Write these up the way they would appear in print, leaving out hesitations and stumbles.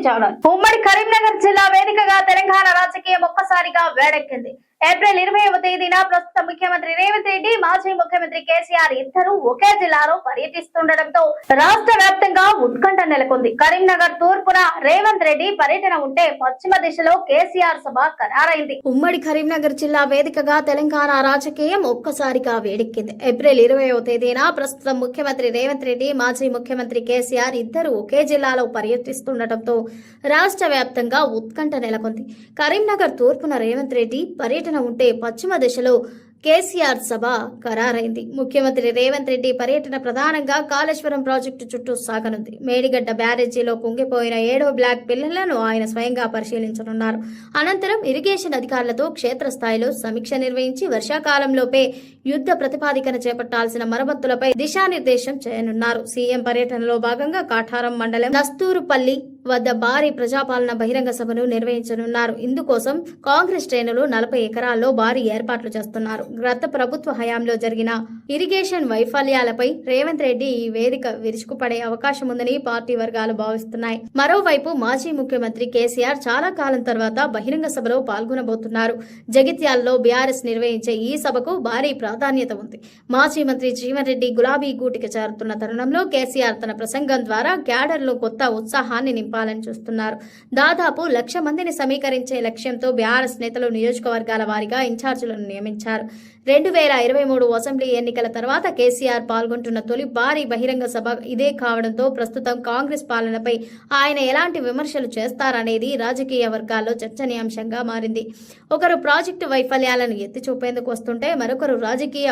Channel. ఉమ్మడి కరీంనగర్ జిల్లా వేదికగా తెలంగాణ రాజకీయం ఒక్కసారిగా వేడెక్కింది. ఏప్రిల్ 20వ తేదీన ప్రస్తుత ముఖ్యమంత్రి రేవంత్ రెడ్డి, మాజీ ముఖ్యమంత్రి కేసీఆర్ ఇద్దరు ఒకే జిల్లాలో పర్యటిస్తుండటంతో రాష్ట్ర వ్యాప్తంగా ఉత్కంఠ నెలకొంది. కరీంనగర్ తూర్పున రేవంత్ రెడ్డి పర్యటన ఉంటే పశ్చిమ దిశలో కేసీఆర్ సభ ఖరారైంది. ఉమ్మడి కరీంనగర్ జిల్లా వేదికగా తెలంగాణ రాజకీయం ఒక్కసారిగా వేడెక్కింది. ఏప్రిల్ 20వ తేదీన ప్రస్తుత ముఖ్యమంత్రి రేవంత్ రెడ్డి, మాజీ ముఖ్యమంత్రి కేసీఆర్ ఇద్దరు ఒకే జిల్లాలో పర్యటిస్తుండటంతో రాష్ట్ర వ్యాప్తంగా ఉత్కంఠ నెలకొంది. కరీంనగర్ తూర్పున రేవంత్ రెడ్డి పర్యటన ఉంటే పశ్చిమ దిశలో కేసీఆర్ సభ ఖరారైంది. ముఖ్యమంత్రి రేవంత్ రెడ్డి పర్యటన ప్రధానంగా కాళేశ్వరం ప్రాజెక్టు చుట్టూ సాగనుంది. మేడిగడ్డ బ్యారేజీలో కుంగిపోయిన 7వ బ్లాక్ పిల్లలను ఆయన స్వయంగా పరిశీలించనున్నారు. అనంతరం ఇరిగేషన్ అధికారులతో క్షేత్రస్థాయిలో సమీక్ష నిర్వహించి వర్షాకాలంలోపే యుద్ధ ప్రతిపాదికన చేపట్టాల్సిన మరమ్మతులపై దిశానిర్దేశం చేయనున్నారు. సీఎం పర్యటనలో భాగంగా కాఠారం మండలం నస్తూరుపల్లి వద్ద భారీ ప్రజాపాలన బహిరంగ సభను నిర్వహించనున్నారు. ఇందుకోసం కాంగ్రెస్ శ్రేణులు 40 ఎకరాల్లో భారీ ఏర్పాట్లు చేస్తున్నారు. గత ప్రభుత్వ హయాంలో జరిగిన ఇరిగేషన్ వైఫల్యాలపై రేవంత్ రెడ్డి ఈ వేదిక విరుచుకుపడే అవకాశం ఉందని పార్టీ వర్గాలు భావిస్తున్నాయి. మరోవైపు మాజీ ముఖ్యమంత్రి కేసీఆర్ చాలా కాలం తర్వాత బహిరంగ సభలో పాల్గొనబోతున్నారు. జగిత్యాలలో బీఆర్ఎస్ నిర్వహించే ఈ సభకు భారీ ప్రాధాన్యత ఉంది. మాజీ మంత్రి జీవన్ రెడ్డి గులాబీ గూటికి చేరుతున్న తరుణంలో కేసీఆర్ తన ప్రసంగం ద్వారా క్యాడర్లో కొత్త ఉత్సాహాన్ని నింపాలని చూస్తున్నారు. దాదాపు 1,00,000 మందిని సమీకరించే లక్ష్యంతో బీఆర్ఎస్ నేతలు నియోజకవర్గాల వారీగా ఇన్ఛార్జీలను నియమించారు. 2023 అసెంబ్లీ ఎన్నికల తర్వాత కేసీఆర్ పాల్గొంటున్న తొలి భారీ బహిరంగ సభ ఇదే కావడంతో ప్రస్తుతం కాంగ్రెస్ పాలనపై ఆయన ఎలాంటి విమర్శలు చేస్తారనేది రాజకీయ వర్గాల్లో చర్చనీయాంశంగా మారింది. ఒకరు ప్రాజెక్టు వైఫల్యాలను ఎత్తి చూపేందుకు వస్తుంటే మరొకరు రాజకీయ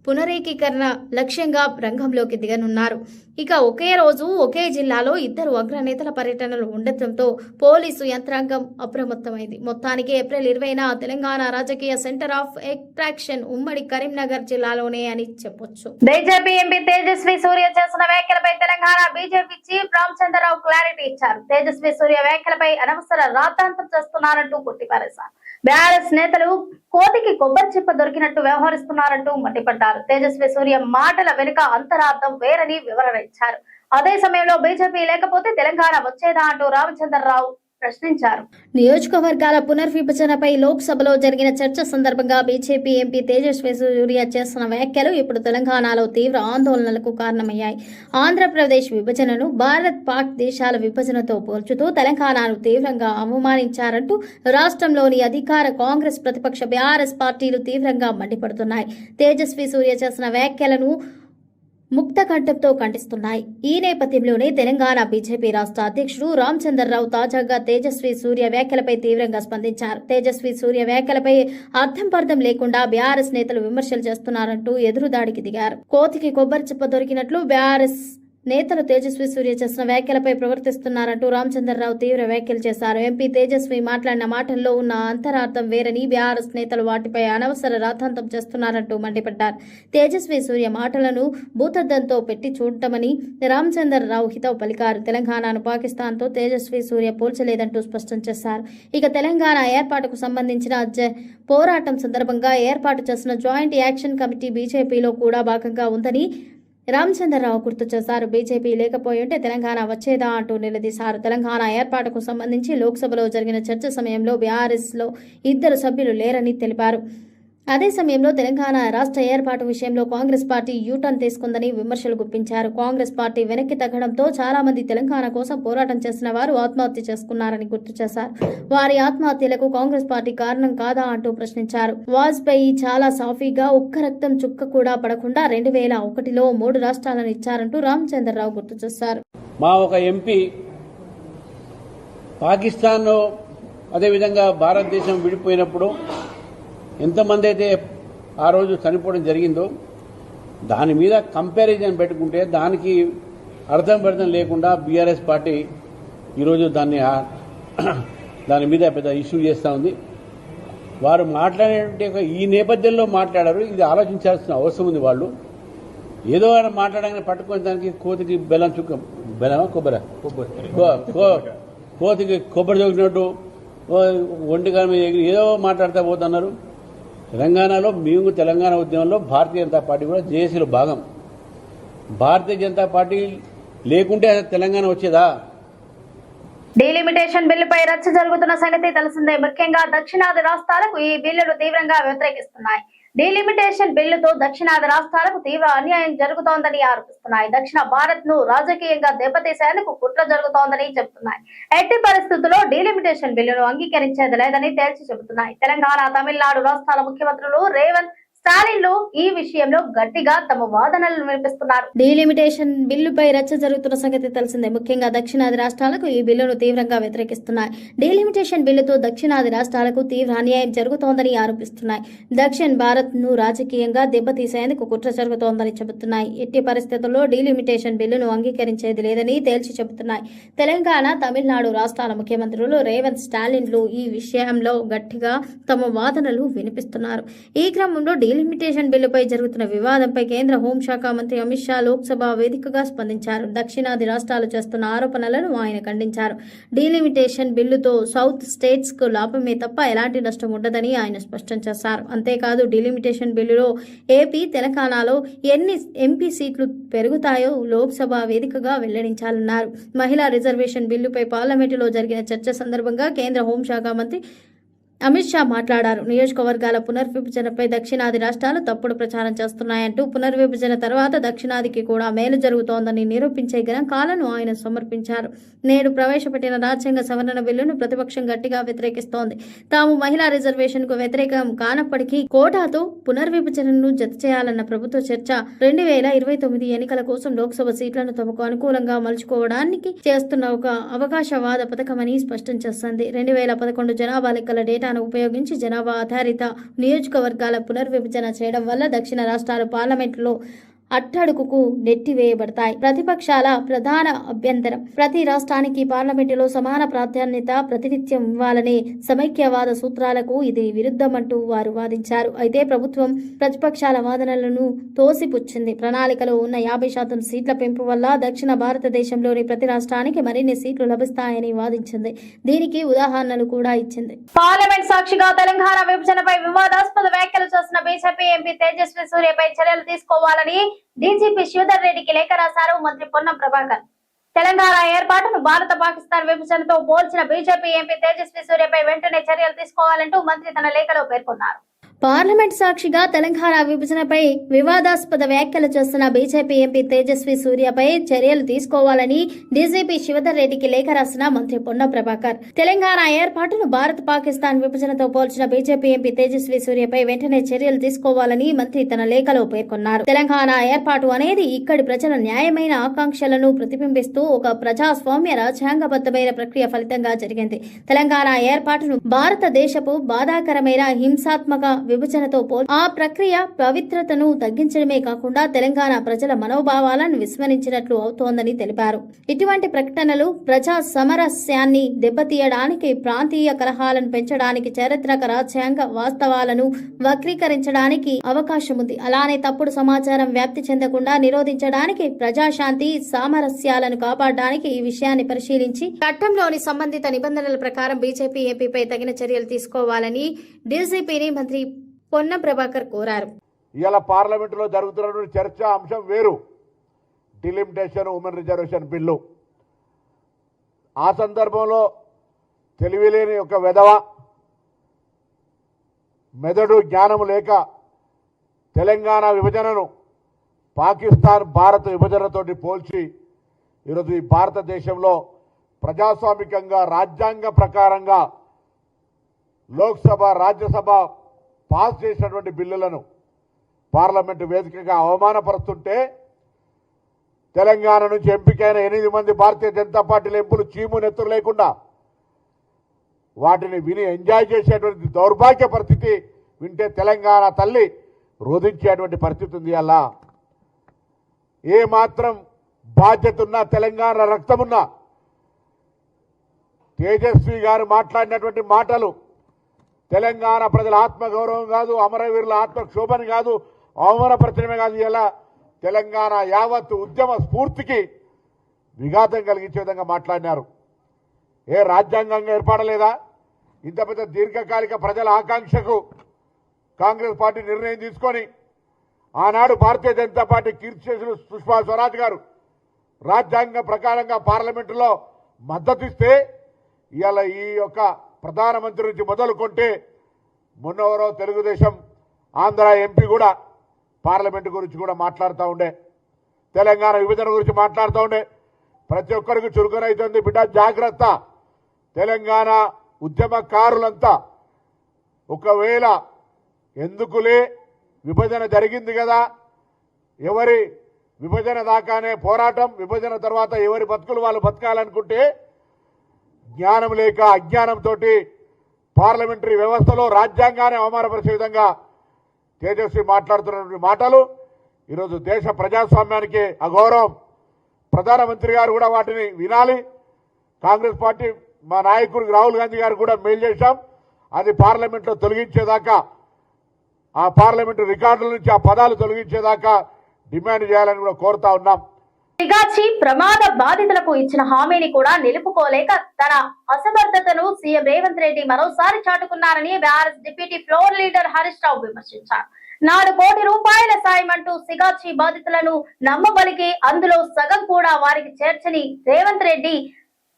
పునరేకీకరణ లక్ష్యంగా రంగంలోకి దిగనున్నారు. ఇక ఒకే రోజు ఒకే జిల్లాలో ఇద్దరు అగ్రనేతల పర్యటనలు ఉండటంతో పోలీసు యంత్రాంగం అప్రమత్తమైంది. మొత్తానికి ఏప్రిల్ 20న తెలంగాణ రాజకీయ సెంటర్ ఆఫ్ అట్రాక్షన్ ఉమ్మడి కరీంనగర్ జిల్లాలోనే అని చెప్పొచ్చు. బీజేపీ ఎంపీ తేజస్వి సూర్య చేసిన వ్యాఖ్యలపై Telangana BJP chief Ramchander Rao clarity ఇచ్చారు. తేజస్వి సూర్య వ్యాఖ్యలపై అనవసర రాద్ధాంతం చేస్తున్నారంటూ కొట్టిపారేశారు. బీఆర్ఎస్ నేతలు కోతికి కొబ్బరి చిప్ప దొరికినట్టు వ్యవహరిస్తున్నారంటూ మండిపడ్డారు. తేజస్వి సూర్య మాటల వెనుక అంతరార్థం వేరని వివరణ ఇచ్చారు. అదే సమయంలో బీజేపీ లేకపోతే తెలంగాణ వచ్చేదా అంటూ రామచంద్రరావు ప్రశ్నించారు. నియోజకవర్గాల పునర్విభజనపై లోక్సభలో జరిగిన చర్చ సందర్భంగా బీజేపీ ఎంపీ తేజస్వి సూర్య చేస్తున్న వ్యాఖ్యలు ఇప్పుడు తెలంగాణలో తీవ్ర ఆందోళనలకు కారణమయ్యాయి. ఆంధ్రప్రదేశ్ విభజనను భారత్ పాక్ దేశాల విభజనతో పోల్చుతూ తెలంగాణను తీవ్రంగా అవమానించారంటూ రాష్ట్రంలోని అధికార కాంగ్రెస్, ప్రతిపక్ష బీఆర్ఎస్ పార్టీలు తీవ్రంగా మండిపడుతున్నాయి. తేజస్వి సూర్య చేసిన వ్యాఖ్యలను ముక్త కంఠంతో ఖండిస్తున్నాయి. ఈ నేపథ్యంలోనే తెలంగాణ బీజేపీ రాష్ట్ర అధ్యక్షుడు రామచంద్రరావు తాజాగా తేజస్వి సూర్య వ్యాఖ్యలపై తీవ్రంగా స్పందించారు. తేజస్వి సూర్య వ్యాఖ్యలపై అర్థం పర్థం లేకుండా బీఆర్ఎస్ నేతలు విమర్శలు చేస్తున్నారంటూ ఎదురుదాడికి దిగారు. కోతికి కొబ్బరి చిప్ప దొరికినట్లు బీఆర్ఎస్ నేతలు తేజస్వి సూర్య చేసిన వ్యాఖ్యలపై ప్రవర్తిస్తున్నారంటూ రామచంద్రరావు తీవ్ర వ్యాఖ్యలు చేశారు. ఎంపీ తేజస్వి మాట్లాడిన మాటల్లో ఉన్న అంతరార్థం వేరని, బీఆర్ఎస్ నేతలు వాటిపై అనవసర రాద్ధాంతం చేస్తున్నారంటూ మండిపడ్డారు. తేజస్వి సూర్య మాటలను భూతద్దంతో పెట్టి చూడటమని రామచంద్రరావు హితవు పలికారు. తెలంగాణను పాకిస్తాన్తో తేజస్వి సూర్య పోల్చలేదంటూ స్పష్టం చేశారు. ఇక తెలంగాణ ఏర్పాటుకు సంబంధించిన పోరాటం సందర్భంగా ఏర్పాటు చేసిన జాయింట్ యాక్షన్ కమిటీ బీజేపీలో కూడా భాగంగా ఉందని రామచంద్రరావు గుర్తు చేశారు. బీజేపీ లేకపోయి ఉంటే తెలంగాణ వచ్చేదా అంటూ నిలదీశారు. తెలంగాణ ఏర్పాటుకు సంబంధించి లోక్సభలో జరిగిన చర్చ సమయంలో బీఆర్ఎస్లో 2 సభ్యులు లేరని తెలిపారు. అదే సమయంలో తెలంగాణ రాష్ట్ర ఏర్పాటు విషయంలో కాంగ్రెస్ పార్టీ యూటర్న్ తీసుకుందని విమర్శలు గుప్పించారు. కాంగ్రెస్ పార్టీ వెనక్కి తగ్గడంతో చాలా మంది తెలంగాణ కోసం పోరాటం చేసిన వారు ఆత్మహత్య చేసుకున్నారని గుర్తు చేశారు. వారి ఆత్మహత్యలకు కాంగ్రెస్ పార్టీ కారణం కాదా అంటూ ప్రశ్నించారు. వాజ్పేయి చాలా సాఫీగా ఒక్క రక్తం చుక్క కూడా పడకుండా 2001లో 3 రాష్ట్రాలను ఇచ్చారంటూ రామచంద్రరావు గుర్తు చేశారు. మా ఒక ఎంపీ పాకిస్తాన్ అదేవిధంగా భారతదేశం విడిపోయినప్పుడు ఎంతమంది అయితే ఆ రోజు చనిపోవడం జరిగిందో దాని మీద కంపారిజన్ పెట్టుకుంటే దానికి అర్థం లేకుండా బీఆర్ఎస్ పార్టీ ఈరోజు దాని మీద పెద్ద ఇష్యూ చేస్తూ ఉంది. వారు మాట్లాడే ఈ నేపథ్యంలో మాట్లాడారు. ఇది ఆలోచించాల్సిన అవసరం ఉంది. వాళ్ళు ఏదో ఆయన మాట్లాడగానే పట్టుకునే దానికి కోతికి బెల్లం చుక్క బెల్లమా కొబ్బరి కోతికి కొబ్బరి చొక్కినట్టు ఒంటిగా ఏదో మాట్లాడుతూ పోతున్నారు. తెలంగాణలో మేము తెలంగాణ ఉద్యమంలో భారతీయ జనతా పార్టీ కూడా జేఏసీలో భాగం. భారతీయ జనతా పార్టీ లేకుంటే తెలంగాణ వచ్చేదా? డీలిమిటేషన్ బిల్లుపై రచ్చ జరుగుతున్న సంగతి తెలిసిందే. ముఖ్యంగా దక్షిణాది రాష్ట్రాలకు ఈ బిల్లులు తీవ్రంగా వ్యతిరేకిస్తున్నాయి. డీలిమిటేషన్ బిల్లుతో దక్షిణాది రాష్ట్రాలకు తీవ్ర అన్యాయం జరుగుతోందని ఆరోపిస్తున్నాయి. దక్షిణ భారత్ ను రాజకీయంగా దెబ్బతీసేందుకు కుట్ర జరుగుతోందని చెబుతున్నాయి. ఎట్టి పరిస్థితుల్లో డీలిమిటేషన్ బిల్లును అంగీకరించేది లేదని తేల్చి చెబుతున్నాయి. తెలంగాణ, తమిళనాడు రాష్ట్రాల ముఖ్యమంత్రులు రేవంత్, స్టాలిన్లు ఈ విషయంలో గట్టిగా తమ వాదనలను వినిపిస్తున్నారు. డీలిమిటేషన్ బిల్లుపై రచ్చ జరుగుతున్న సంగతి తెలిసిందే. ముఖ్యంగా దక్షిణాది రాష్ట్రాలకు ఈ బిల్లును తీవ్రంగా వ్యతిరేకిస్తున్నాయి. డీలిమిటేషన్ బిల్లుతో దక్షిణాది రాష్ట్రాలకు తీవ్ర అన్యాయం జరుగుతోందని ఆరోపిస్తున్నాయి. దక్షిణ భారత్ ను రాజకీయంగా దెబ్బతీసేందుకు కుట్ర జరుగుతోందని చెబుతున్నాయి. ఎట్టి పరిస్థితుల్లో డీలిమిటేషన్ బిల్లును అంగీకరించేది లేదని తేల్చి చెబుతున్నాయి. తెలంగాణ, తమిళనాడు రాష్ట్రాల ముఖ్యమంత్రులు రేవంత్, స్టాలిన్లు ఈ విషయంలో గట్టిగా తమ వాదనలు వినిపిస్తున్నారు. ఈ క్రమంలో డీలిమిటేషన్ బిల్లుపై జరుగుతున్న వివాదంపై కేంద్ర హోంశాఖ మంత్రి అమిత్ షా లోక్సభ వేదికగా స్పందించారు. దక్షిణాది రాష్ట్రాలు చేస్తున్న ఆరోపణలను ఆయన ఖండించారు. డీలిమిటేషన్ బిల్లుతో సౌత్ స్టేట్స్ కు లాభమే తప్ప ఎలాంటి నష్టం ఉండదని ఆయన స్పష్టం చేశారు. అంతేకాదు, డీలిమిటేషన్ బిల్లులో ఏపీ, తెలంగాణలో ఎన్ని ఎంపీ సీట్లు పెరుగుతాయో లోక్సభ వేదికగా వెల్లడించాలన్నారు. మహిళా రిజర్వేషన్ బిల్లుపై పార్లమెంటులో జరిగిన చర్చ సందర్భంగా కేంద్ర హోంశాఖ మంత్రి అమిత్ షా మాట్లాడారు. నియోజకవర్గాల పునర్విభజనపై దక్షిణాది రాష్ట్రాలు తప్పుడు ప్రచారం చేస్తున్నాయంటూ పునర్విభజన తర్వాత దక్షిణాదికి కూడా మేలు జరుగుతోందని నిరూపించే గణాంకాలను ఆయన సమర్పించారు. నేడు ప్రవేశపెట్టిన రాజ్యాంగ సవరణ బిల్లును ప్రతిపక్షం గట్టిగా వ్యతిరేకిస్తోంది. తాము మహిళా రిజర్వేషన్ కు వ్యతిరేకం కానప్పటికీ కోటాతో పునర్విభజనను జత చేయాలన్న ప్రభుత్వ చర్చ 2029 ఎన్నికల కోసం లోక్సభ సీట్లను తమకు అనుకూలంగా మలుచుకోవడానికి చేస్తున్న ఒక అవకాశవాద పథకమని స్పష్టం చేసింది. 2011 జనాభా లెక్కల డేటా ఉపయోగించి జనాభా ఆధారిత నియోజకవర్గాల పునర్విభజన చేయడం వల్ల దక్షిణ రాష్ట్రాలు పార్లమెంటులో అట్టడుగుకు నెట్టివేయబడతాయి. ప్రతిపక్షాల ప్రధాన అభ్యంతరం ప్రతి రాష్ట్రానికి పార్లమెంటులో సమాన ప్రాధాన్యత, ప్రాతినిధ్యం ఇవ్వాలనే సమైక్యవాద సూత్రాలకు ఇది విరుద్ధమంటూ వారు వాదించారు. అయితే ప్రభుత్వం ప్రతిపక్షాల వాదనలను తోసిపుచ్చింది. ప్రణాళికలో ఉన్న 50% సీట్ల పెంపు వల్ల దక్షిణ భారతదేశంలోని ప్రతి రాష్ట్రానికి మరిన్ని సీట్లు లభిస్తాయని వాదించింది. దీనికి ఉదాహరణలు కూడా ఇచ్చింది. పార్లమెంట్ సాక్షిగా తెలంగాణ విభజనపై వివాదాస్పద వ్యాఖ్యలు చేసిన బీజేపీ ఎంపీ తేజస్వి సూర్యపై చర్యలు తీసుకోవాలని డీజీపీ శ్రీధర్ రెడ్డికి లేఖ రాశారు మంత్రి పొన్నం ప్రభాకర్. తెలంగాణ ఏర్పాటును భారత పాకిస్తాన్ విభజనతో పోల్చిన బీజేపీ ఎంపీ తేజస్వి సూర్యపై వెంటనే చర్యలు తీసుకోవాలంటూ మంత్రి తన లేఖలో పేర్కొన్నారు. పార్లమెంట్ సాక్షిగా తెలంగాణ విభజనపై వివాదాస్పద వ్యాఖ్యలు చేస్తున్న బీజేపీ ఎంపీ తేజస్వి సూర్యపై చర్యలు తీసుకోవాలని డీజీపీ శ్రీధర్ రెడ్డికి లేఖ రాసిన మంత్రి పొన్నం ప్రభాకర్. తెలంగాణ ఏర్పాటును భారత్ పాకిస్తాన్ విభజనతో పోల్చిన బీజేపీ ఎంపీ తేజస్వి సూర్యపై వెంటనే చర్యలు తీసుకోవాలని మంత్రి తన లేఖలో పేర్కొన్నారు. తెలంగాణ ఏర్పాటు అనేది ఇక్కడి ప్రజల న్యాయమైన ఆకాంక్షలను ప్రతిబింబిస్తూ ఒక ప్రజాస్వామ్య రాజ్యాంగబద్ధమైన ప్రక్రియ ఫలితంగా జరిగింది. తెలంగాణ ఏర్పాటును భారతదేశపు బాధాకరమైన హింసాత్మక విభజనతో ఆ ప్రక్రియ పవిత్రతను తగ్గించడమే కాకుండా తెలంగాణ ప్రజల మనోభావాలను విస్మరించినట్లు అవుతోందని తెలిపారు. ఇటువంటి ప్రకటనలు ప్రజా సమరస్యాన్ని దెబ్బతీయడానికి, ప్రాంతీయ కలహాలను పెంచడానికి, చారిత్రక రాజ్యాంగ వాస్తవాలను వక్రీకరించడానికి అవకాశం ఉంది. అలానే తప్పుడు సమాచారం వ్యాప్తి చెందకుండా నిరోధించడానికి, ప్రజాశాంతి సామరస్యాలను కాపాడడానికి ఈ విషయాన్ని పరిశీలించి చట్టంలోని సంబంధిత నిబంధనల ప్రకారం బీజేపీ ఎంపీపై తగిన చర్యలు తీసుకోవాలని డీజీపీని మంత్రి పొన్నం ప్రభాకర్ కోరారు. ఇవాళ పార్లమెంటులో జరుగుతున్నటువంటి చర్చ అంశం వేరు, డిలిమిటేషన్, ఉమెన్ రిజర్వేషన్ బిల్లు. ఆ సందర్భంలో తెలివిలేని ఒక వెధవ, మెదడు జ్ఞానము లేక తెలంగాణ విభజనను పాకిస్తాన్ భారత విభజనతోటి పోల్చి ఈరోజు ఈ భారతదేశంలో ప్రజాస్వామికంగా రాజ్యాంగ ప్రకారంగా లోక్సభ, రాజ్యసభ పాస్ చేసినటువంటి బిల్లులను పార్లమెంటు వేదికగా అవమానపరుస్తుంటే తెలంగాణ నుంచి ఎంపికైన 8 మంది భారతీయ జనతా పార్టీల ఎంపులు చీము నెత్తురు లేకుండా వాటిని విని ఎంజాయ్ చేసేటువంటి దౌర్భాగ్య పరిస్థితి వింటే తెలంగాణ తల్లి రోధించేటువంటి పరిస్థితి ఉంది. అలా ఏ మాత్రం బాధ్యత ఉన్నా, తెలంగాణ రక్తమున్నా తేజస్వి గారు మాట్లాడినటువంటి మాటలు తెలంగాణ ప్రజల ఆత్మగౌరవం కాదు, అమరవీరుల ఆత్మక్షోభని కాదు, అవమానపరచడమే కాదు, ఇలా తెలంగాణ యావత్ ఉద్యమ స్ఫూర్తికి విఘాతం కలిగించే విధంగా మాట్లాడినారు. ఏ రాజ్యాంగంగా ఏర్పడలేదా? ఇంత పెద్ద దీర్ఘకాలిక ప్రజల ఆకాంక్షకు కాంగ్రెస్ పార్టీ నిర్ణయం తీసుకొని ఆనాడు భారతీయ జనతా పార్టీ కీర్తిశేషులు సుష్మా స్వరాజ్ గారు రాజ్యాంగం ప్రకారంగా పార్లమెంటులో మద్దతు ఇస్తే ఇవాళ ఈ యొక్క ప్రధానమంత్రి నుంచి మొదలుకొంటే మొన్నవరో తెలుగుదేశం ఆంధ్ర ఎంపీ కూడా పార్లమెంటు గురించి కూడా మాట్లాడుతూ ఉండే, తెలంగాణ విభజన గురించి మాట్లాడుతూ ఉండే. ప్రతి ఒక్కరికి చురుకునైతుంది. బిడ్డ జాగ్రత్త, తెలంగాణ ఉద్యమకారులంతా ఒకవేళ ఎందుకులే విభజన జరిగింది కదా, ఎవరి విభజన దాకానే పోరాటం, విభజన తర్వాత ఎవరి బతుకులు వాళ్ళు బతకాలనుకుంటే జ్ఞానం లేక అజ్ఞానంతో పార్లమెంటరీ వ్యవస్థలో రాజ్యాంగాన్ని అవమానపరిచే విధంగా తేజస్వి మాట్లాడుతున్నటువంటి మాటలు ఈరోజు దేశ ప్రజాస్వామ్యానికి అగౌరవం. ప్రధానమంత్రి గారు కూడా వాటిని వినాలి. కాంగ్రెస్ పార్టీ మా నాయకుడు రాహుల్ గాంధీ గారు కూడా మెయిల్ చేశాం. అది పార్లమెంట్లో తొలగించేదాకా, ఆ పార్లమెంటు రికార్డుల నుంచి ఆ పదాలు తొలగించేదాకా డిమాండ్ చేయాలని కూడా కోరుతా ఉన్నాం. సిగాచి ప్రమాద బాధితులకు ఇచ్చిన హామీని కూడా నిలుపుకోలేక తన అసమర్థతను సీఎం రేవంత్ రెడ్డి మరోసారి చాటుకున్నారని BRS deputy floor leader Harish Rao విమర్శించారు. 4 కోటి రూపాయల సాయం అంటూ సిగాచి బాధితులను నమ్మబలికి అందులో సగం కూడా వారికి చేర్చని రేవంత్ రెడ్డి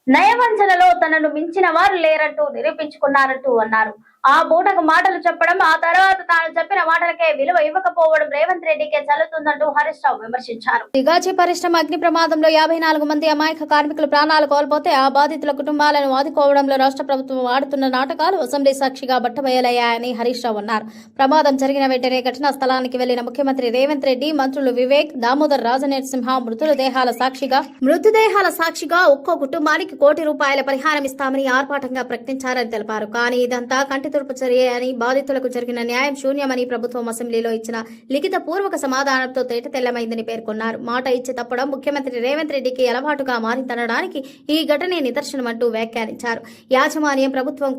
నయవంచనలో తనను మించిన వారు లేరంటూ నిరూపించుకున్నారంటూ అన్నారు. ఆ పూటకు మాటలు చెప్పడం, ఆ తర్వాత తాను చెప్పిన మాటలకే విలువ ఇవ్వకపోవడం రేవంత్ రెడ్డికే చల్లుతుందంటూ హరీష్ రావు విమర్శించారు. సిగాచి పరిశ్రమ అగ్ని ప్రమాదంలో 54 మంది అమాయక కార్మికులు ప్రాణాలు కోల్పోతే ఆ బాధితుల కుటుంబాలను ఆదుకోవడంలో రాష్ట్ర ప్రభుత్వం ఆడుతున్న నాటకాలు అసెంబ్లీ సాక్షిగా బట్టబయలయ్యాయని హరీష్ రావు అన్నారు. ప్రమాదం జరిగిన వెంటనే ఘటనా స్థలానికి వెళ్లిన ముఖ్యమంత్రి రేవంత్ రెడ్డి, మంత్రులు వివేక్, దామోదర్ రాజనరసింహ మృతదేహాల సాక్షిగా ఒక్కో కుటుంబానికి ₹1 కోటి పరిహారం ఇస్తామని ఆర్భాటంగా ప్రకటించారని తెలిపారు. కానీ ఇదంతా కంటితుడుపు చర్య అని, బాధితులకు జరిగిన న్యాయం శూన్యమని ప్రభుత్వం అసెంబ్లీలో ఇచ్చిన లిఖిత పూర్వక సమాధానంతో తేటతెల్లమైందని పేర్కొన్నారు. మాట ఇచ్చి తప్పడం ముఖ్యమంత్రి రేవంత్ రెడ్డికి అలవాటుగా మారిందనడానికి ఈ ఘటనే నిదర్శనమంటూ వ్యాఖ్యానించారు. యాజమాన్యం ప్రభుత్వం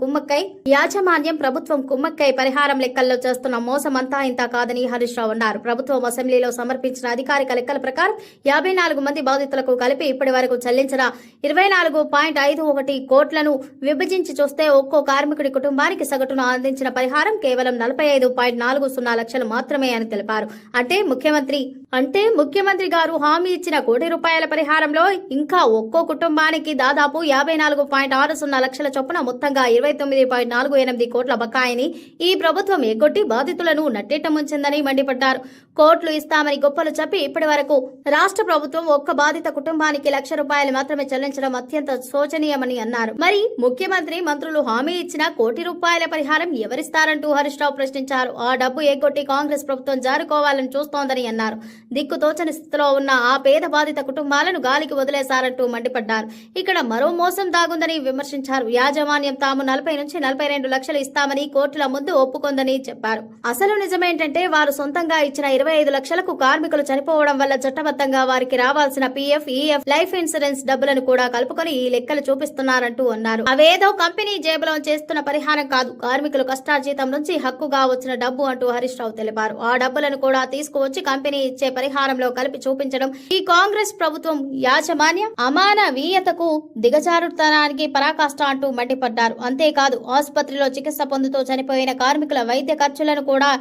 కుమ్మక్కై పరిహారం లెక్కల్లో చేస్తున్న మోసం అంతా ఇంత కాదని హరీష్ రావు అన్నారు. ప్రభుత్వం అసెంబ్లీలో సమర్పించిన అధికారిక లెక్కల ప్రకారం 54 మంది బాధితులకు కలిపి ఇప్పటి వరకు చెల్లించిన 24.51 కోట్లను విభజించి చూస్తే ఒక్కో కార్మికుడి కుటుంబానికి సగటున అందించిన పరిహారం కేవలం 45.40 లక్షలు మాత్రమే అని తెలిపారు. అంటే ముఖ్యమంత్రి గారు హామీ ఇచ్చిన ₹1 కోటి పరిహారంలో ఇంకా ఒక్కో కుటుంబానికి దాదాపు 54.60 లక్షల చొప్పున మొత్తంగా 29.48 కోట్ల బకాయిని ఈ ప్రభుత్వం ఎగ్గొట్టి బాధితులను నట్టేట ముంచిందని మండిపడ్డారు. కోట్లు ఇస్తామని గొప్పలు చెప్పి ఇప్పటి వరకు రాష్ట్ర ప్రభుత్వం ఒక్క బాధిత కుటుంబానికి ₹1,00,000 మాత్రమే చెల్లించడం అత్యంత శోచనీయమని అన్నారు. మరి ముఖ్యమంత్రి, మంత్రులు హామీ ఇచ్చిన ₹1 కోటి పరిహారం ఎవరిస్తారంటూ హరీష్ రావు ప్రశ్నించారు. ఆ డబ్బు ఎగ్గొట్టి కాంగ్రెస్ ప్రభుత్వం జారుకోవాలని చూస్తోందని అన్నారు. దిక్కుతోచని స్థితిలో ఉన్న ఆ పేద బాధిత కుటుంబాలను గాలికి వదిలేశారంటూ మండిపడ్డారు. ఇక్కడ మరో మోసం దాగుందని విమర్శించారు. యాజమాన్యం తాము 40 నుంచి 42 లక్షలు ఇస్తామని కోర్టుల ముందు ఒప్పుకొందని చెప్పారు. అసలు నిజమేంటంటే వారు సొంతంగా ఇచ్చిన 25 లక్షలకు కార్మికులు చనిపోవడం వల్ల చట్టబద్ధంగా వారికి రావాల్సిన PF, EF, లైఫ్ ఇన్సూరెన్స్ డబ్బులను కూడా కలుపుకొని ఈ లెక్కలు చూపిస్తున్నారంటూ అన్నారు. అవేదో కంపెనీ జేబులో చేస్తున్న పరిహారం కాదు, కార్మికులు కష్టార్జితం నుంచి హక్కుగా వచ్చిన డబ్బు అంటూ హరీష్ రావు తెలిపారు. ఆ డబ్బులను కూడా తీసుకువచ్చి కంపెనీ ఇచ్చే పరిహారంలో కలిపి చూపించడం ఈ కాంగ్రెస్ ప్రభుత్వం యాజమాన్య అమానవీయతకు దిగజారుతనానికి పరాకాష్ట అంటూ మండిపడ్డారు. అంతేకాదు ఆసుపత్రిలో చికిత్స పొందుతూ చనిపోయిన కార్మికుల వైద్య ఖర్చులను కూడా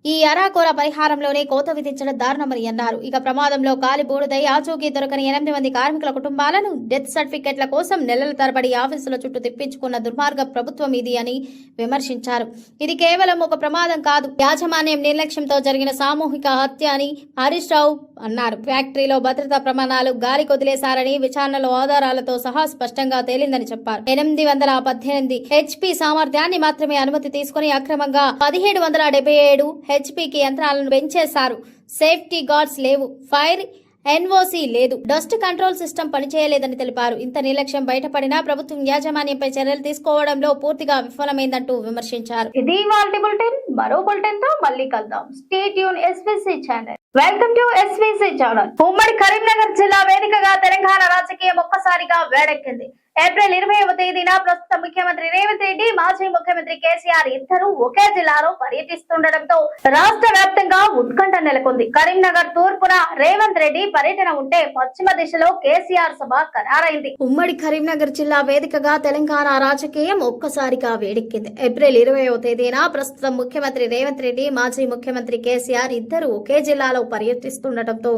ఈ అరాకొర పరిహారంలోనే కోత విధించడం దారుణమని అన్నారు. ఇక ప్రమాదంలో కాలిబూడిదై ఆచూకీ దొరకని 8 మంది కార్మికుల కుటుంబాలను డెత్ సర్టిఫికెట్ల కోసం నెలల తరబడి ఆఫీసుల చుట్టూ తిప్పించుకున్న దుర్మార్గ ప్రభుత్వం ఇది అని విమర్శించారు. ఇది కేవలం ఒక ప్రమాదం కాదు, యాజమాన్యం నిర్లక్ష్యంతో జరిగిన సామూహిక హత్య అని హరీష్ రావు అన్నారు. ఫ్యాక్టరీలో భద్రతా ప్రమాణాలు గాలి కొదిలేశారని విచారణలో ఆధారాలతో సహా స్పష్టంగా తేలిందని చెప్పారు. 818 HP సామర్థ్యాన్ని మాత్రమే అనుమతి తీసుకుని అక్రమంగా 1777 HPకి యంత్రాలను పెంచేశారు. సేఫ్టీ గార్డ్స్ లేవు, ఫైర్ NOC లేదు, డస్ట్ కంట్రోల్ సిస్టమ్ పనిచేయలేదని తెలిపారు. ఇంత నిర్లక్ష్యం బయటపడినా ప్రభుత్వం యాజమాన్యంపై చర్యలు తీసుకోవడంలో పూర్తిగా విఫలమైందంటూ విమర్శించారు. ఇది ఇవాల్టి బులెటిన్. మరో బులెటిన్ తో మళ్ళీ కలుద్దాం. Stay tune SVC channel. Welcome to SVC channel. ఉమ్మడి కరీంనగర్ జిల్లా వేదికగా తెలంగాణ రాజకీయం ఒక్కసారిగా వేడెక్కింది. ఏప్రిల్ 20వ తేదీన ప్రస్తుత ముఖ్యమంత్రి రేవంత్ రెడ్డి, మాజీ ముఖ్యమంత్రి కేసీఆర్ ఇద్దరు ఒకే జిల్లాలో పర్యటిస్తుండటంతో రాష్ట్ర వ్యాప్తంగా ఉత్కంఠ నెలకొంది. కరీంనగర్ తూర్పున రేవంత్ రెడ్డి పర్యటన ఉంటే పశ్చిమ దిశలో కేసీఆర్ సభ ఖరారైంది. ఉమ్మడి కరీంనగర్ జిల్లా వేదికగా తెలంగాణ రాజకీయం ఒక్కసారిగా వేడెక్కింది. ఏప్రిల్ 20వ తేదీన ప్రస్తుత ముఖ్యమంత్రి రేవంత్ రెడ్డి, మాజీ ముఖ్యమంత్రి కేసీఆర్ ఇద్దరు ఒకే జిల్లాలో పర్యటిస్తుండటంతో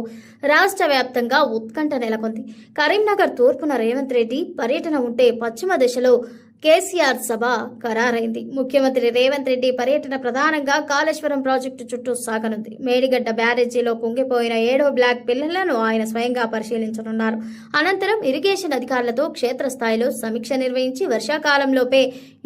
రాష్ట్ర వ్యాప్తంగా ఉత్కంఠ నెలకొంది. కరీంనగర్ తూర్పున రేవంత్ రెడ్డి పర్యటన పర్యటన ఉంటే పశ్చిమ దిశలో కేసీఆర్ సభ ఖరారైంది. ముఖ్యమంత్రి రేవంత్ రెడ్డి పర్యటన ప్రధానంగా కాళేశ్వరం ప్రాజెక్టు చుట్టూ సాగనుంది. మేడిగడ్డ బ్యారేజీలో కుంగిపోయిన 7వ బ్లాక్ పిల్లలను ఆయన స్వయంగా పరిశీలించనున్నారు. అనంతరం ఇరిగేషన్ అధికారులతో క్షేత్రస్థాయిలో సమీక్ష నిర్వహించి వర్షాకాలంలోపే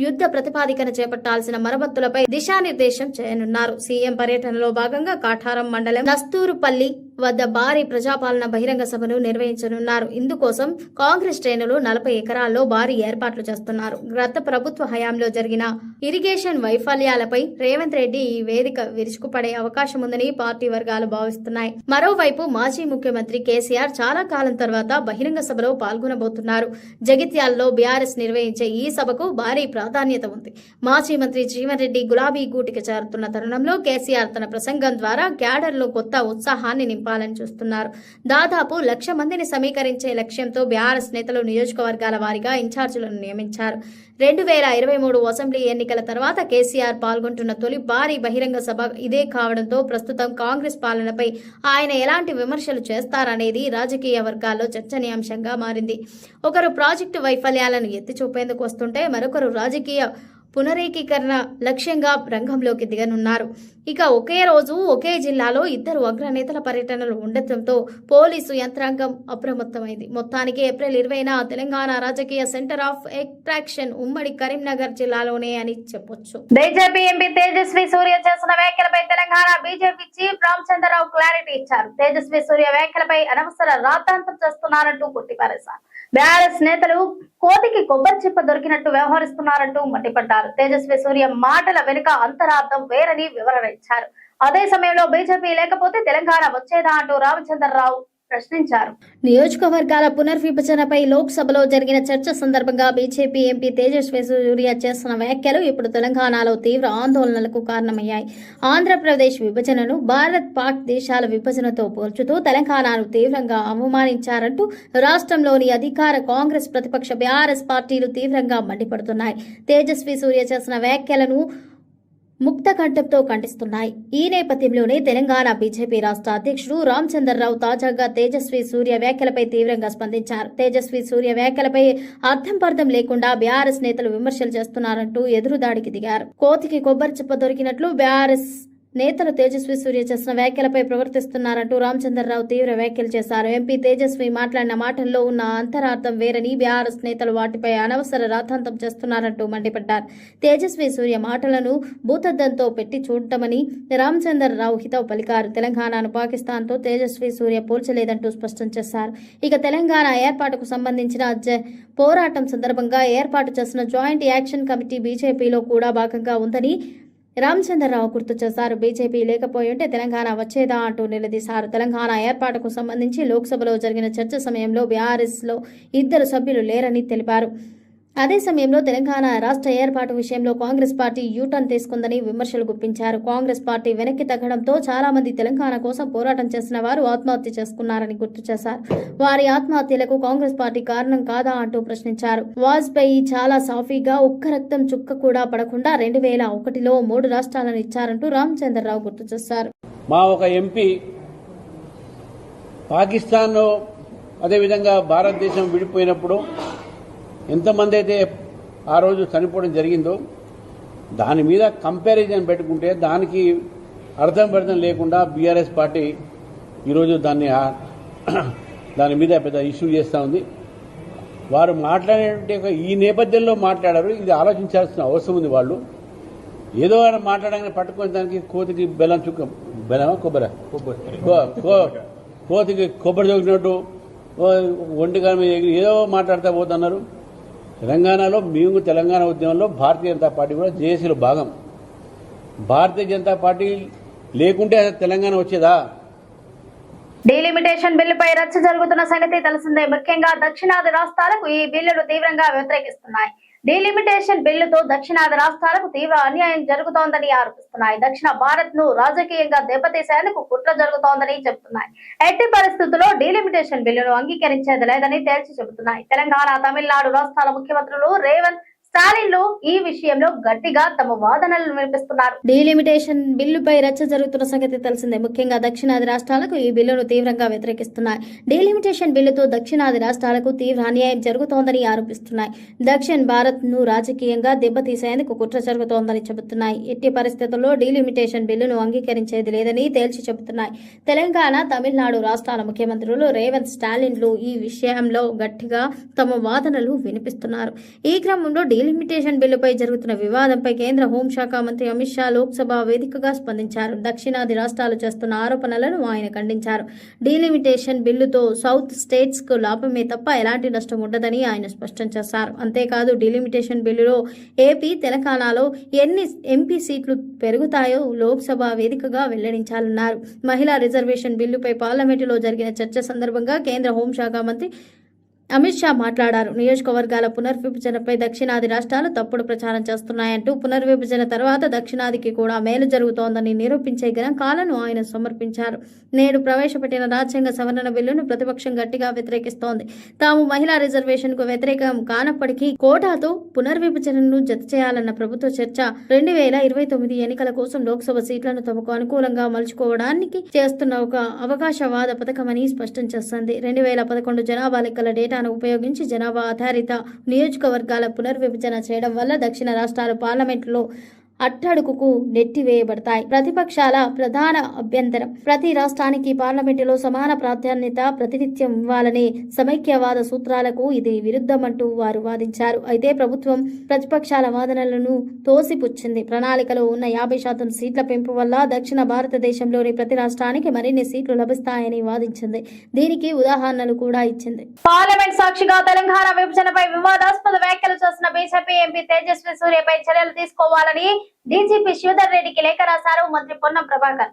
యుద్ధ ప్రతిపాదికన చేపట్టాల్సిన మరమ్మతులపై దిశానిర్దేశం చేయనున్నారు. సీఎం పర్యటనలో భాగంగా కాఠారం మండలం నస్తూరుపల్లి వద్ద భారీ ప్రజాపాలన బహిరంగ సభను నిర్వహించనున్నారు. ఇందుకోసం కాంగ్రెస్ శ్రేణులు 40 ఎకరాల్లో భారీ ఏర్పాట్లు చేస్తున్నారు. గత ప్రభుత్వ హయాంలో జరిగిన ఇరిగేషన్ వైఫల్యాలపై రేవంత్ రెడ్డి ఈ వేదిక విరుచుకుపడే అవకాశం ఉందని పార్టీ వర్గాలు భావిస్తున్నాయి. మరోవైపు మాజీ ముఖ్యమంత్రి కేసీఆర్ చాలా కాలం తర్వాత బహిరంగ సభలో పాల్గొనబోతున్నారు. జగిత్యాలలో బీఆర్ఎస్ నిర్వహించే ఈ సభకు భారీ ప్రాధాన్యత ఉంది. మాజీ మంత్రి జీవన్ రెడ్డి గులాబీ గూటికి చేరుతున్న తరుణంలో కేసీఆర్ తన ప్రసంగం ద్వారా క్యాడర్లో కొత్త ఉత్సాహాన్ని నింపాలని చూస్తున్నారు. దాదాపు 1,00,000 మందిని సమీకరించే లక్ష్యంతో బీఆర్ఎస్ నేతలు నియోజకవర్గాల వారీగా ఇన్ఛార్జీలను నియమించారు. 2023 అసెంబ్లీ ఎన్నికల తర్వాత కేసీఆర్ పాల్గొంటున్న తొలి భారీ బహిరంగ సభ ఇదే కావడంతో ప్రస్తుతం కాంగ్రెస్ పాలనపై ఆయన ఎలాంటి విమర్శలు చేస్తారనేది రాజకీయ వర్గాల్లో చర్చనీయాంశంగా మారింది. ఒకరు ప్రాజెక్టు వైఫల్యాలను ఎత్తి చూపేందుకు వస్తుంటే మరొకరు రాజకీయ పునరేకీకరణ లక్ష్యంగా రంగంలోకి దిగనున్నారు. ఇక ఒకే రోజు ఒకే జిల్లాలో 2 అగ్రనేతల పర్యటనలు ఉండటంతో పోలీసు యంత్రాంగం అప్రమత్తమైంది. మొత్తానికి ఏప్రిల్ 20న తెలంగాణ రాజకీయ సెంటర్ ఆఫ్ అట్రాక్షన్ ఉమ్మడి కరీంనగర్ జిల్లాలోనే అని చెప్పొచ్చు. బీజేపీ ఎంపీ తేజస్వి సూర్య చేసిన వ్యాఖ్యలపై Telangana BJP chief Ramchander Rao clarity ఇచ్చారు. తేజస్వి సూర్య వ్యాఖ్యలపై అనవసర రాద్ధాంతం చేస్తున్నారంటూ కొట్టిపారేశారు. బీఆర్ఎస్ నేతలు కోతికి కొబ్బరి చిప్ప దొరికినట్టు వ్యవహరిస్తున్నారంటూ మండిపడ్డారు. తేజస్వి సూర్య మాటల వెనుక అంతరార్థం వేరని వివరణ ఇచ్చారు. అదే సమయంలో బీజేపీ లేకపోతే తెలంగాణ వచ్చేదా అంటూ రామచంద్రరావు ప్రశ్నించారు. నియోజకవర్గాల పునర్విభజనపై లోక్సభలో జరిగిన చర్చ సందర్భంగా బీజేపీ ఎంపీ తేజస్వి సూర్య చేసిన వ్యాఖ్యలు ఇప్పుడు తెలంగాణలో తీవ్ర ఆందోళనలకు కారణమయ్యాయి. ఆంధ్రప్రదేశ్ విభజనను భారత్ పాక్ దేశాల విభజనతో పోల్చుతూ తెలంగాణను తీవ్రంగా అవమానించారంటూ రాష్ట్రంలోని అధికార కాంగ్రెస్ ప్రతిపక్ష బీఆర్ఎస్ పార్టీలు తీవ్రంగా మండిపడుతున్నాయి. తేజస్వి సూర్య చేసిన వ్యాఖ్యలను ముక్తకంఠంతో ఖండిస్తున్నాయి. ఈ నేపథ్యంలోనే తెలంగాణ బీజేపీ రాష్ట్ర అధ్యక్షుడు రామచంద్రరావు తాజాగా తేజస్వి సూర్య వ్యాఖ్యలపై తీవ్రంగా స్పందించారు. తేజస్వి సూర్య వ్యాఖ్యలపై అర్థం లేకుండా బీఆర్ఎస్ నేతలు విమర్శలు చేస్తున్నారంటూ ఎదురుదాడికి దిగారు. కోతికి కొబ్బరి చిప్ప దొరికినట్లు బీఆర్ఎస్ నేతలు తేజస్వి సూర్య చేసిన వ్యాఖ్యలపై ప్రవర్తిస్తున్నారంటూ రామచంద్రరావు తీవ్ర వ్యాఖ్యలు చేశారు. ఎంపీ తేజస్వి మాట్లాడిన మాటల్లో ఉన్న అంతరార్థం వేరని బీఆర్ఎస్ నేతలు వాటిపై అనవసర రాద్ధాంతం చేస్తున్నారంటూ మండిపడ్డారు. తేజస్వి సూర్య మాటలను భూతద్దంతో పెట్టి చూడటమని రామచంద్రరావు హితవు పలికారు. తెలంగాణను పాకిస్తాన్తో తేజస్వి సూర్య పోల్చలేదంటూ స్పష్టం చేశారు. ఇక తెలంగాణ ఏర్పాటుకు సంబంధించిన పోరాటం సందర్భంగా ఏర్పాటు చేసిన జాయింట్ యాక్షన్ కమిటీ బీజేపీలో కూడా భాగంగా ఉందని రామచంద్రరావు గుర్తు చేశారు. బీజేపీ లేకపోయింటే తెలంగాణ వచ్చేదా అంటూ నిలదీశారు. తెలంగాణ ఏర్పాటుకు సంబంధించి లోక్సభలో జరిగిన చర్చ సమయంలో బీఆర్ఎస్లో 2 సభ్యులు లేరని తెలిపారు. అదే సమయంలో తెలంగాణ రాష్ట్ర ఏర్పాటు విషయంలో కాంగ్రెస్ పార్టీ యూటర్న్ తీసుకుందని విమర్శలు గుప్పించారు. కాంగ్రెస్ పార్టీ వెనక్కి తగ్గడంతో చాలా మంది తెలంగాణ కోసం పోరాటం చేసిన వారు ఆత్మహత్య చేసుకున్నారని గుర్తు చేశారు. వారి ఆత్మహత్యలకు కాంగ్రెస్ పార్టీ కారణం కాదా అంటూ ప్రశ్నించారు. వాజ్పేయి చాలా సాఫీగా ఉక్క రక్తం చుక్క కూడా పడకుండా 2001లో 3 రాష్ట్రాలను ఇచ్చారంటూ రామచంద్రరావు గుర్తు చేశారు. మా ఒక ఎంపీ పాకిస్తాన్ అదేవిధంగా భారతదేశం విడిపోయినప్పుడు ఎంతమంది అయితే ఆ రోజు చనిపోవడం జరిగిందో దాని మీద కంపారిజన్ పెట్టుకుంటే దానికి అర్థం లేకుండా బీఆర్ఎస్ పార్టీ ఈరోజు దాని మీద పెద్ద ఇష్యూ చేస్తూ ఉంది. వారు మాట్లాడే ఈ నేపథ్యంలో మాట్లాడారు. ఇది ఆలోచించాల్సిన అవసరం ఉంది. వాళ్ళు ఏదో మాట్లాడగానే పట్టుకునే దానికి కోతికి బెల్లం చుక్క బెల్లమా కొబ్బరి కోతికి కొబ్బరి చొక్కినట్టు ఒంటిగా ఏదో మాట్లాడుతూ పోతున్నారు. తెలంగాణలో మేము తెలంగాణ ఉద్యమంలో భారతీయ జనతా పార్టీ కూడా జేఏసీలో భాగం. భారతీయ జనతా పార్టీ లేకుంటే తెలంగాణ వచ్చేదా? డీలిమిటేషన్ బిల్లుపై రచ్చ జరుగుతున్న సంగతి తెలిసిందే. ముఖ్యంగా దక్షిణాది రాష్ట్రాలకు ఈ బిల్లును తీవ్రంగా వ్యతిరేకిస్తున్నాయి. డీలిమిటేషన్ బిల్లుతో దక్షిణాది రాష్ట్రాలకు తీవ్ర అన్యాయం జరుగుతోందని ఆరోపిస్తున్నాయి. దక్షిణ భారత్ ను రాజకీయంగా దెబ్బతీసేందుకు కుట్ర జరుగుతోందని చెబుతున్నాయి. ఎట్టి పరిస్థితుల్లో డీలిమిటేషన్ బిల్లును అంగీకరించేది లేదని తేల్చి చెబుతున్నాయి. తెలంగాణ, తమిళనాడు రాష్ట్రాల ముఖ్యమంత్రులు రేవంత్ స్టాలిన్లు ఈ విషయంలో గట్టిగా తమ వాదనలను వినిపిస్తున్నారు. డీలిమిటేషన్ బిల్లుపై రచ్చ జరుగుతున్న సంగతి తెలిసిందే. ముఖ్యంగా దక్షిణాది రాష్ట్రాలకు ఈ బిల్లును తీవ్రంగా వ్యతిరేకిస్తున్నాయి. డీలిమిటేషన్ బిల్లుతో దక్షిణాది రాష్ట్రాలకు తీవ్ర అన్యాయం జరుగుతోందని ఆరోపిస్తున్నాయి. దక్షిణ భారత్ ను రాజకీయంగా దెబ్బతీసేందుకు కుట్ర జరుగుతోందని చెబుతున్నాయి. ఎట్టి పరిస్థితుల్లో డీలిమిటేషన్ బిల్లును అంగీకరించేది లేదని తేల్చి చెబుతున్నాయి. తెలంగాణ, తమిళనాడు రాష్ట్రాల ముఖ్యమంత్రులు రేవంత్ స్టాలిన్లు ఈ విషయంలో గట్టిగా తమ వాదనలు వినిపిస్తున్నారు. ఈ క్రమంలో డీలిమిటేషన్ బిల్లుపై జరుగుతున్న వివాదంపై కేంద్ర హోంశాఖ మంత్రి అమిత్ షా లోక్సభ వేదికగా స్పందించారు. దక్షిణాది రాష్ట్రాలు చేస్తున్న ఆరోపణలను ఆయన ఖండించారు. డీలిమిటేషన్ బిల్లుతో సౌత్ స్టేట్స్ కు లాభమే తప్ప ఎలాంటి నష్టం ఉండదని ఆయన స్పష్టం చేశారు. అంతేకాదు డీలిమిటేషన్ బిల్లులో ఏపీ, తెలంగాణలో ఎన్ని ఎంపీ సీట్లు పెరుగుతాయో లోక్సభ వేదికగా వెల్లడించాలన్నారు. మహిళా రిజర్వేషన్ బిల్లుపై పార్లమెంటులో జరిగిన చర్చ సందర్భంగా కేంద్ర హోంశాఖ మంత్రి అమిత్ షా మాట్లాడారు. నియోజకవర్గాల పునర్విభజనపై దక్షిణాది రాష్ట్రాలు తప్పుడు ప్రచారం చేస్తున్నాయంటూ పునర్విభజన తర్వాత దక్షిణాదికి కూడా మేలు జరుగుతోందని నిరూపించే గణాంకాలను ఆయన సమర్పించారు. నేడు ప్రవేశపెట్టిన రాజ్యాంగ సవరణ బిల్లును ప్రతిపక్షం గట్టిగా వ్యతిరేకిస్తోంది. తాము మహిళా రిజర్వేషన్ కు వ్యతిరేకం కానప్పటికీ కోటాతో పునర్విభజనను జత చేయాలన్న ప్రభుత్వ చర్చ 2029 ఎన్నికల కోసం లోక్సభ సీట్లను తమకు అనుకూలంగా మలుచుకోవడానికి చేస్తున్న ఒక అవకాశవాద పథకమని స్పష్టం చేస్తోంది. 2011 జనాభా లెక్కల డేటా ఉపయోగించి జనాభా ఆధారిత నియోజకవర్గాల పునర్విభజన చేయడం వల్ల దక్షిణ రాష్ట్రాలు పార్లమెంటులో అట్టడుగుకు నెట్టివేయబడతాయి. ప్రతిపక్షాల ప్రధాన అభ్యంతరం ప్రతి రాష్ట్రానికి పార్లమెంటులో సమాన ప్రాధాన్యత ప్రాతినిధ్యం ఇవ్వాలనే సమైక్యవాద సూత్రాలకు ఇది విరుద్ధమంటూ వారు వాదించారు. అయితే ప్రభుత్వం ప్రతిపక్షాల వాదనలను తోసిపుచ్చింది. ప్రణాళికలో ఉన్న 50% సీట్ల పెంపు వల్ల దక్షిణ భారతదేశంలోని ప్రతి రాష్ట్రానికి మరిన్ని సీట్లు లభిస్తాయని వాదించింది. దీనికి ఉదాహరణలు కూడా ఇచ్చింది. పార్లమెంట్ సాక్షిగా తెలంగాణ విభజనపై వివాదాస్పద వ్యాఖ్యలు చేసిన బీజేపీ ఎంపీ తేజస్వి సూర్యపై చర్యలు తీసుకోవాలని డీజీపీ శ్రీధర్ రెడ్డికి లేఖ రాశారు మంత్రి పొన్నం ప్రభాకర్.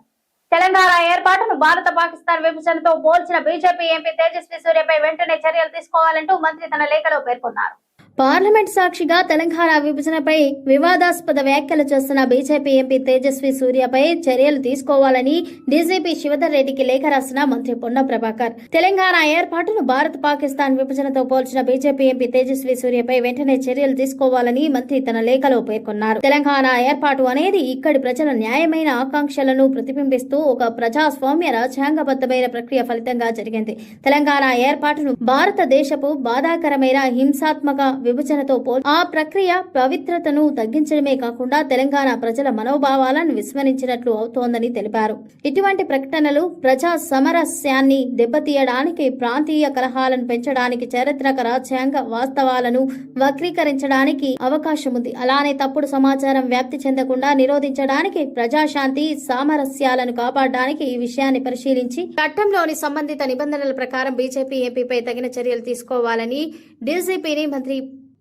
తెలంగాణ ఏర్పాటును భారత పాకిస్తాన్ విభజనతో పోల్చిన బీజేపీ ఎంపీ తేజస్వి సూర్యపై వెంటనే చర్యలు తీసుకోవాలంటూ మంత్రి తన లేఖలో పేర్కొన్నారు. పార్లమెంట్ సాక్షిగా తెలంగాణ విభజనపై వివాదాస్పద వ్యాఖ్యలు చేస్తున్న బీజేపీ ఎంపీ తేజస్వి సూర్యపై చర్యలు తీసుకోవాలని డీజీపీ శ్రీధర్ రెడ్డికి లేఖ రాసిన మంత్రి పొన్నం ప్రభాకర్. తెలంగాణ ఏర్పాటును భారత్ పాకిస్తాన్ విభజనతో పోల్చిన బీజేపీ ఎంపీ తేజస్వి సూర్యపై వెంటనే చర్యలు తీసుకోవాలని మంత్రి తన లేఖలో పేర్కొన్నారు. తెలంగాణ ఏర్పాటు అనేది ఇక్కడి ప్రజల న్యాయమైన ఆకాంక్షలను ప్రతిబింబిస్తూ ఒక ప్రజాస్వామ్య రాజ్యాంగబద్ధమైన ప్రక్రియ ఫలితంగా జరిగింది. తెలంగాణ ఏర్పాటును భారతదేశపు బాధాకరమైన హింసాత్మక విభజనతో ఆ ప్రక్రియ పవిత్రతను తగ్గించడమే కాకుండా తెలంగాణ ప్రజల మనోభావాలను విస్మరించినట్లు అవుతోందని తెలిపారు. ఇటువంటి ప్రకటనలు ప్రజా సమరస్యాన్ని దెబ్బతీయడానికి, ప్రాంతీయ కలహాలను పెంచడానికి, చారిత్రక రాజ్యాంగ వాస్తవాలను వక్రీకరించడానికి అవకాశం ఉంది. అలానే తప్పుడు సమాచారం వ్యాప్తి చెందకుండా నిరోధించడానికి, ప్రజాశాంతి సామరస్యాలను కాపాడడానికి ఈ విషయాన్ని పరిశీలించి చట్టంలోని సంబంధిత నిబంధనల ప్రకారం బీజేపీ ఎంపీపై తగిన చర్యలు తీసుకోవాలని డీజీపీని మంత్రి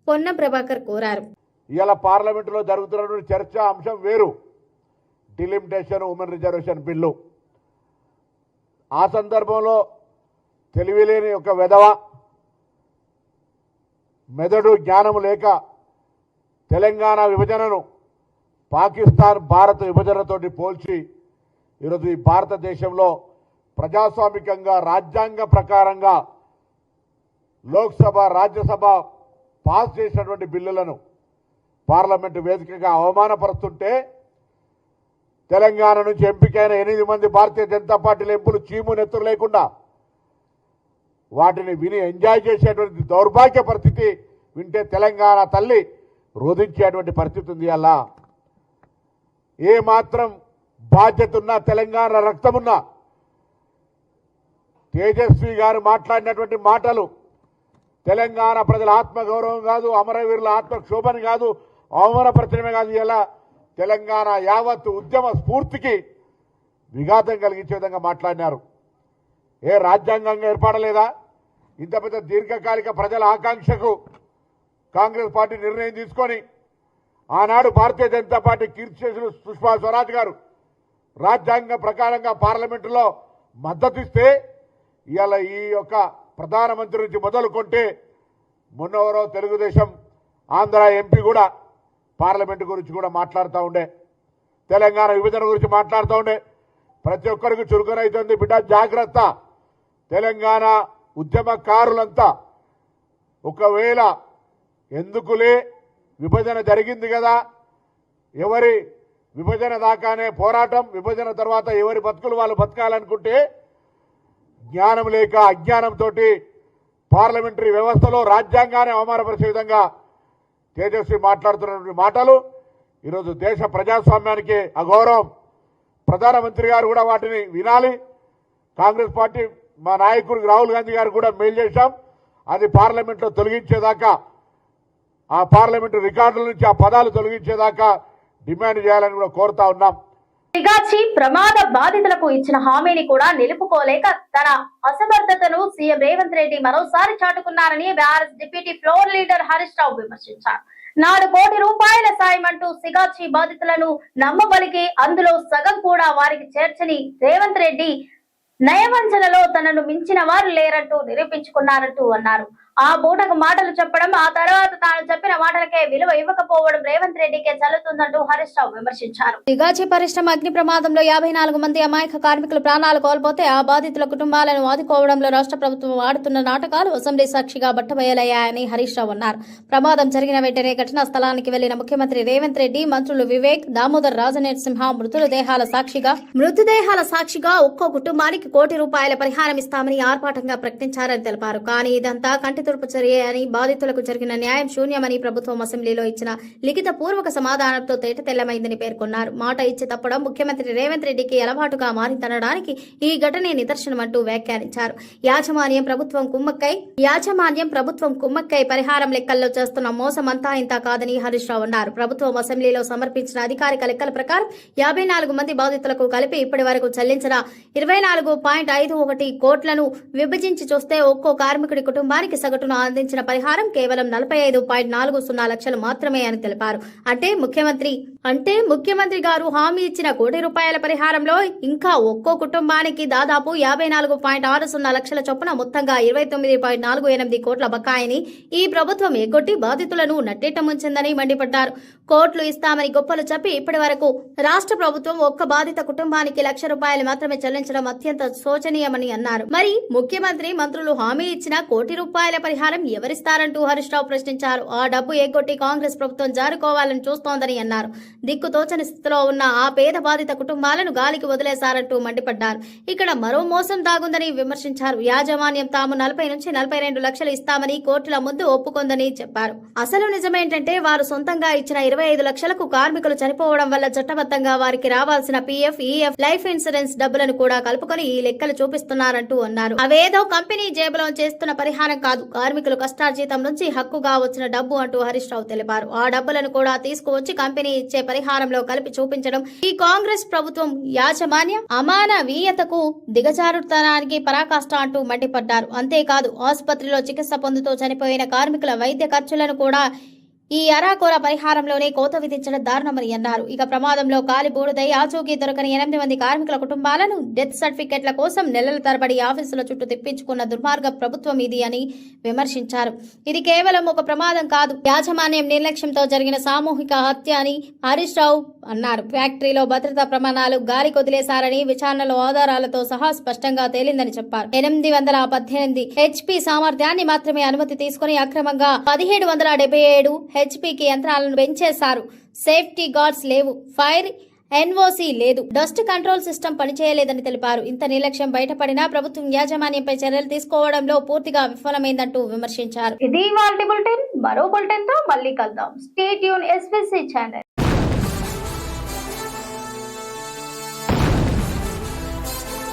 పొన్నం ప్రభాకర్ కోరారు. ఇవాళ పార్లమెంటులో జరుగుతున్నటువంటి చర్చ అంశం వేరు, డిలిమిటేషన్ ఉమెన్ రిజర్వేషన్ బిల్లు. ఆ సందర్భంలో తెలివిలేని ఒక వెధవ, మెదడు జ్ఞానము లేక తెలంగాణ విభజనను పాకిస్తాన్ భారత విభజనతోటి పోల్చి ఈరోజు ఈ భారతదేశంలో ప్రజాస్వామికంగా రాజ్యాంగ ప్రకారంగా లోక్సభ, రాజ్యసభ పాస్ చేసినటువంటి బిల్లులను పార్లమెంటు వేదికగా అవమానపరుస్తుంటే తెలంగాణ నుంచి ఎంపికైన 8 మంది భారతీయ జనతా పార్టీల ఎంపీలు చీము నెత్తురు లేకుండా వాటిని విని ఎంజాయ్ చేసేటువంటి దౌర్భాగ్య పరిస్థితి వింటే తెలంగాణ తల్లి రోధించేటువంటి పరిస్థితి ఉంది. అలా ఏ మాత్రం బాధ్యత ఉన్నా, తెలంగాణ రక్తమున్నా తేజస్వి గారు మాట్లాడినటువంటి మాటలు తెలంగాణ ప్రజల ఆత్మగౌరవం కాదు, అమరవీరుల ఆత్మక్షోభని కాదు, అవమానపరచడమే కాదు, ఇలా తెలంగాణ యావత్ ఉద్యమ స్ఫూర్తికి విఘాతం కలిగించే విధంగా మాట్లాడినారు. ఏ రాజ్యాంగంగా ఏర్పడలేదా? ఇంత పెద్ద దీర్ఘకాలిక ప్రజల ఆకాంక్షకు కాంగ్రెస్ పార్టీ నిర్ణయం తీసుకొని ఆనాడు భారతీయ జనతా పార్టీ కీర్తిశేషులు సుష్మా స్వరాజ్ గారు రాజ్యాంగ ప్రకారంగా పార్లమెంటులో మద్దతు ఇస్తే ఇవాళ ఈ యొక్క ప్రధానమంత్రి నుంచి మొదలుకొంటే మొన్నవరో తెలుగుదేశం ఆంధ్ర ఎంపీ కూడా పార్లమెంటు గురించి కూడా మాట్లాడుతూ ఉండే, తెలంగాణ విభజన గురించి మాట్లాడుతూ ఉండే. ప్రతి ఒక్కరికి చురుకనైతుంది బిడ్డ, జాగ్రత్త. తెలంగాణ ఉద్యమకారులంతా ఒకవేళ ఎందుకులే విభజన జరిగింది కదా, ఎవరి విభజన దాకానే పోరాటం, విభజన తర్వాత ఎవరి బతుకులు వాళ్ళు బతకాలనుకుంటే జ్ఞానం లేక అజ్ఞానంతో పార్లమెంటరీ వ్యవస్థలో రాజ్యాంగాన్ని అవమానపరిచే విధంగా తేజస్వి మాట్లాడుతున్నటువంటి మాటలు ఈరోజు దేశ ప్రజాస్వామ్యానికి అగౌరవం. ప్రధానమంత్రి గారు కూడా వాటిని వినాలి. కాంగ్రెస్ పార్టీ మా నాయకుడు రాహుల్ గాంధీ గారు కూడా మెయిల్ చేశాం. అది పార్లమెంట్లో తొలగించేదాకా, ఆ పార్లమెంటు రికార్డుల నుంచి ఆ పదాలు తొలగించేదాకా డిమాండ్ చేయాలని కూడా కోరుతా ఉన్నాం. సిగాచి ప్రమాద బాధితులకు ఇచ్చిన హామీని కూడా నిలుపుకోలేక తన అసమర్థతను సీఎం రేవంత్ రెడ్డి మరోసారి చాటుకున్నారని BRS deputy floor leader Harish Rao విమర్శించారు. 4 కోట్ల రూపాయల సాయం అంటూ సిగాచి బాధితులను నమ్మబలికి అందులో సగం కూడా వారికి చేర్చని రేవంత్ రెడ్డి నయవంచనలో తనను మించిన వారు లేరంటూ నిరూపించుకున్నారంటూ అన్నారు. ఆ బూటకు మాటలు చెప్పడం, ఆ తర్వాత తాను చెప్పిన మాటలకే విలువ ఇవ్వకపోవడం రేవంత్ రెడ్డికే చెల్లుతుందంటూ హరీష్ రావు విమర్శించారు. సిగాచి పరిశ్రమ అగ్ని ప్రమాదంలో 54 మంది అమాయక కార్మికులు ప్రాణాలు కోల్పోతే ఆ బాధితుల కుటుంబాలను ఆదుకోవడంలో రాష్ట్ర ప్రభుత్వం ఆడుతున్న నాటకాలు అసెంబ్లీ సాక్షిగా బట్టబయలయ్యాయని హరీష్ రావు అన్నారు. ప్రమాదం జరిగిన వెంటనే ఘటనా స్థలానికి వెళ్లిన ముఖ్యమంత్రి రేవంత్ రెడ్డి, మంత్రులు వివేక్, దామోదర్ రాజనరసింహ మృతదేహాల సాక్షిగా ఒక్కో కుటుంబానికి 1 కోటి రూపాయల పరిహారం ఇస్తామని ఆర్భాటంగా ప్రకటించారని తెలిపారు. కానీ ఇదంతా కంటి తుడుపు చర్య అని, బాధితులకు జరిగిన న్యాయం శూన్యమని ప్రభుత్వం అసెంబ్లీలో ఇచ్చిన లిఖిత పూర్వక సమాధానంతో తేటతెల్లమైందని పేర్కొన్నారు. మాట ఇచ్చి తప్పడం ముఖ్యమంత్రి రేవంత్ రెడ్డికి అలవాటుగా మారిందనడానికి ఈ ఘటనే నిదర్శనమంటూ వ్యాఖ్యానించారు. యాజమాన్యం ప్రభుత్వం కుమ్మక్కై పరిహారం లెక్కల్లో చేస్తున్న మోసం అంతా ఇంత కాదని హరీష్ రావు అన్నారు. ప్రభుత్వం అసెంబ్లీలో సమర్పించిన అధికారిక లెక్కల ప్రకారం 54 మంది బాధితులకు కలిపి ఇప్పటి వరకు చెల్లించిన 24.51 కోట్లను విభజించి చూస్తే ఒక్కో కార్మికుడి కుటుంబానికి సగటున అందించిన పరిహారం కేవలం 45.40 లక్షలు మాత్రమే అని తెలిపారు. అంటే ముఖ్యమంత్రి గారు హామీ ఇచ్చిన 1 కోటి రూపాయల పరిహారంలో ఇంకా ఒక్కో కుటుంబానికి దాదాపు 54.60 లక్షల చొప్పున మొత్తంగా 29.48 కోట్ల బకాయిని ఈ ప్రభుత్వం ఎగ్గొట్టి బాధితులను నట్టేట ముంచిందని మండిపడ్డారు. కోట్లు ఇస్తామని గొప్పలు చెప్పి ఇప్పటి వరకు రాష్ట్ర ప్రభుత్వం ఒక్క బాధిత కుటుంబానికి 1 లక్ష రూపాయలు మాత్రమే చెల్లించడం అత్యంత శోచనీయమని అన్నారు. మరి ముఖ్యమంత్రి, మంత్రులు హామీ ఇచ్చిన 1 కోటి రూపాయల పరిహారం ఎవరిస్తారంటూ హరీష్ రావు ప్రశ్నించారు. ఆ డబ్బు ఎగ్గొట్టి కాంగ్రెస్ ప్రభుత్వం జారుకోవాలని చూస్తోందని అన్నారు. దిక్కుతోచని స్థితిలో ఉన్న ఆ పేద బాధిత కుటుంబాలను గాలికి వదిలేశారంటూ మండిపడ్డారు. ఇక్కడ మరో మోసం దాగుందని విమర్శించారు. యాజమాన్యం తాము 40 నుంచి 42 లక్షలు ఇస్తామని కోర్టుల ముందు ఒప్పుకుందని చెప్పారు. అసలు నిజమేంటంటే వారు సొంతంగా ఇచ్చిన 25 లక్షలకు కార్మికులు చనిపోవడం వల్ల చట్టబద్ధంగా వారికి రావాల్సిన పీఎఫ్, ఈఎఫ్, లైఫ్ ఇన్సూరెన్స్ డబ్బులను కూడా కలుపుకొని ఈ లెక్కలు చూపిస్తున్నారంటూ అన్నారు. అవేదో కంపెనీ జేబులో చేస్తున్న పరిహారం కాదు, కార్మికులు కష్టార్జితం నుంచి హక్కుగా వచ్చిన డబ్బు అంటూ హరీష్ రావు తెలిపారు. ఆ డబ్బులను కూడా తీసుకువచ్చి కంపెనీ ఇచ్చే పరిహారంలో కలిపి చూపించడం ఈ కాంగ్రెస్ ప్రభుత్వం యాజమాన్య అమానవీయతకు దిగజారుతనానికి పరాకాష్ట అంటూ మండిపడ్డారు. అంతేకాదు ఆసుపత్రిలో చికిత్స పొందుతూ చనిపోయిన కార్మికుల వైద్య ఖర్చులను కూడా ఈ అరాకొర పరిహారంలోనే కోత విధించడం దారుణమని అన్నారు. ఇక ప్రమాదంలో కాలి బూడిదై ఆచూకీ దొరకని 8 మంది కార్మికుల కుటుంబాలను డెత్ సర్టిఫికెట్ల కోసం నెలల తరబడి ఆఫీసుల చుట్టూ తిప్పించుకున్న దుర్మార్గ ప్రభుత్వం ఇది అని విమర్శించారు. ఇది కేవలం ఒక ప్రమాదం కాదు, యాజమాన్యం నిర్లక్ష్యంతో జరిగిన సామూహిక హత్య అని హరీష్ రావు అన్నారు. ఫ్యాక్టరీలో భద్రతా ప్రమాణాలు గాలి కొదిలేశారని విచారణలో ఆధారాలతో సహా స్పష్టంగా తేలిందని చెప్పారు. 818 HP సామర్థ్యాన్ని మాత్రమే అనుమతి తీసుకుని అక్రమంగా 1777 హెచ్పీకి యంత్రాలను పెంచేశారు. సేఫ్టీ గార్డ్స్ లేవు, ఫైర్ NOC లేదు, డస్ట్ కంట్రోల్ సిస్టమ్ పనిచేయలేదని తెలిపారు. ఇంత నిర్లక్ష్యం బయటపడినా ప్రభుత్వం యాజమాన్యంపై చర్యలు తీసుకోవడంలో పూర్తిగా విఫలమైందంటూ విమర్శించారు. ఇది ఇవాల్టి బులెటిన్. మరో బులెటిన్ తో మళ్ళీ కలుద్దాం. Stay tune SBC channel.